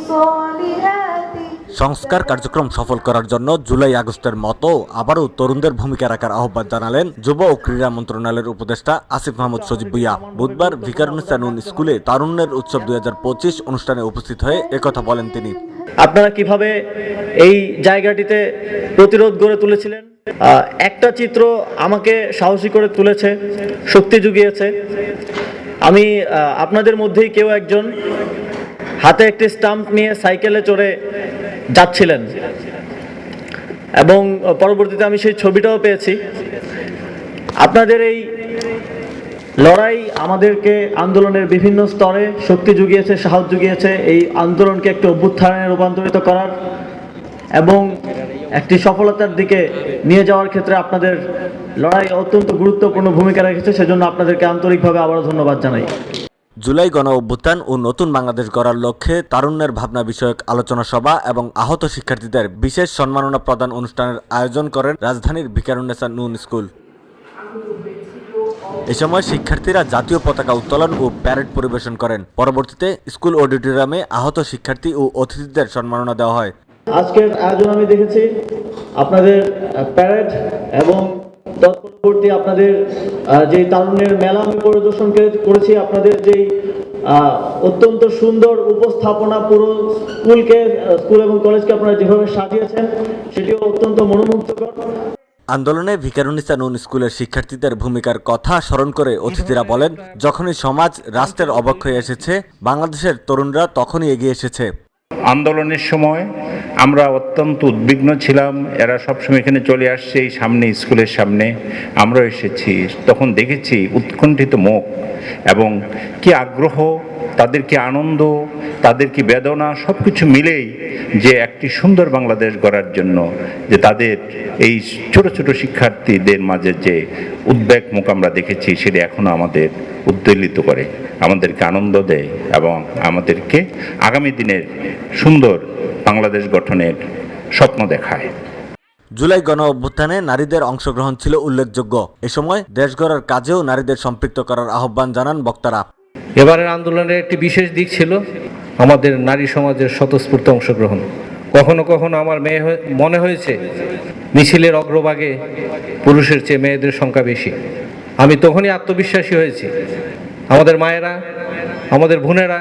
الصالحات সংস্কার কার্যক্রম সফল করার জন্য জুলাই আগস্টের মতো আবারও তরুণদের ভূমিকা রাখার আহ্বান জানালেন যুব ও ক্রীড়া মন্ত্রণালয়ের উপদেষ্টা আসিফ মাহমুদ সজীব ভুঁইয়া। বুধবার ভিকারুন্নিসা নূন স্কুলে তারুণ্যের উৎসব 2025 অনুষ্ঠানে উপস্থিত হয়ে একথা বলেন তিনি। আপনারা কিভাবে এই জায়গাটিতে প্রতিরোধ গড়ে তুলেছিলেন, একটা চিত্র আমাকে সাহসী করে তুলেছে, শক্তি জুগিয়েছে। আমি আপনাদের মধ্যেই কেউ একজন হাতে একটি স্টাম্প নিয়ে সাইকেলে চড়ে যাচ্ছিলেন এবং পরবর্তীতে আমি সেই ছবিটাও পেয়েছি। আপনাদের এই লড়াই আমাদেরকে আন্দোলনের বিভিন্ন স্তরে শক্তি জুগিয়েছে, সাহস জুগিয়েছে এই আন্দোলনকে একটি অভ্যুত্থানে রূপান্তরিত করার এবং একটি সফলতার দিকে নিয়ে যাওয়ার ক্ষেত্রে আপনাদের লড়াই অত্যন্ত গুরুত্বপূর্ণ ভূমিকা রেখেছে। সেজন্য আপনাদেরকে আন্তরিকভাবে আবারও ধন্যবাদ জানাই। জুলাই গণ অভ্যুত্থান ও নতুন বাংলাদেশ গড়ার লক্ষ্যে তারুণ্যের ভাবনা বিষয়ক আলোচনা সভা এবং আহত শিক্ষার্থীদের বিশেষ সম্মাননা প্রদান অনুষ্ঠানের আয়োজন করেন রাজধানীর ভিকারুন্নিসা নূন স্কুল। এ সময় শিক্ষার্থীরা জাতীয় পতাকা উত্তোলন ও প্যারেড পরিবেশন করেন। পরবর্তীতে স্কুল অডিটোরিয়ামে আহত শিক্ষার্থী ও অতিথিদের সম্মাননা দেওয়া হয়। আজকের আয়োজন আমি দেখেছি আপনাদের প্যারেড এবং তৎপরবর্তী আপনাদের যে তারুণ্যের মেলা আমি পরিদর্শন করেছি। আপনাদের যেই অত্যন্ত সুন্দর উপস্থাপনা, পুরো স্কুল এবং কলেজকে আপনারা যেভাবে সাজিয়েছেন সেটিও অত্যন্ত মনোমুগ্ধকর। আন্দোলনে ভিকারুন্নিসা নূন স্কুলের শিক্ষার্থীদের ভূমিকার কথা স্মরণ করে অতিথিরা বলেন, যখনই সমাজ রাষ্ট্রের অবক্ষয়ে এসেছে, বাংলাদেশের তরুণরা তখনই এগিয়ে এসেছে। আন্দোলনের সময় আমরা অত্যন্ত উদ্বিগ্ন ছিলাম। এরা সবসময় এখানে চলে আসছে, এই সামনে স্কুলের সামনে আমরা এসেছি, তখন দেখেছি উৎকণ্ঠিত মুখ এবং কি আগ্রহ, তাদের কি আনন্দ, তাদের কি বেদনা, সব কিছু মিলেই যে একটি সুন্দর বাংলাদেশ গড়ার জন্য যে তাদের এই ছোট ছোট শিক্ষার্থীদের মাঝে যে উদ্বেগ মুখ আমরা দেখেছি, সেটা এখনো আমাদের উদ্বেলিত করে, আমাদেরকে আনন্দ দেয় এবং আমাদেরকে আগামী দিনের সুন্দর বাংলাদেশ গঠনের স্বপ্ন দেখায়। জুলাই গণ অভ্যুত্থানে নারীদের অংশগ্রহণ ছিল উল্লেখযোগ্য। এ সময় দেশ গড়ার কাজেও নারীদের সম্পৃক্ত করার আহ্বান জানান বক্তারা। এবারের আন্দোলনের একটি বিশেষ দিক ছিল আমাদের নারী সমাজের স্বতঃস্ফূর্ত অংশগ্রহণ। কখনো কখনো আমার মনে হয়েছে মিছিলের অগ্রভাগে পুরুষের চেয়ে মেয়েদের সংখ্যা বেশি। আমি তখনই আত্মবিশ্বাসী হয়েছি। আমাদের মায়েরা, আমাদের বোনেরা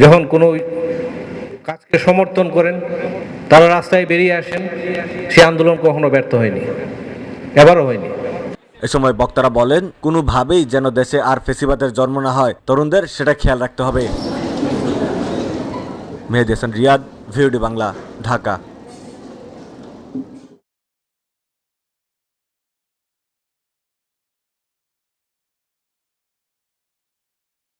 যখন কোনো কাজকে সমর্থন করেন, তারা রাস্তায় বেরিয়ে আসেন, সে আন্দোলন কখনো ব্যর্থ হয়নি, এবারও হয়নি। এ সময় বক্তারা বলেন, কোনোভাবেই যেন দেশে আর ফেসিবাদের জন্ম না হয়, তরুণদের সেটা খেয়াল রাখতে হবে। মেহেদী হাসান রিয়াদ, ভিওডি বাংলা, ঢাকা।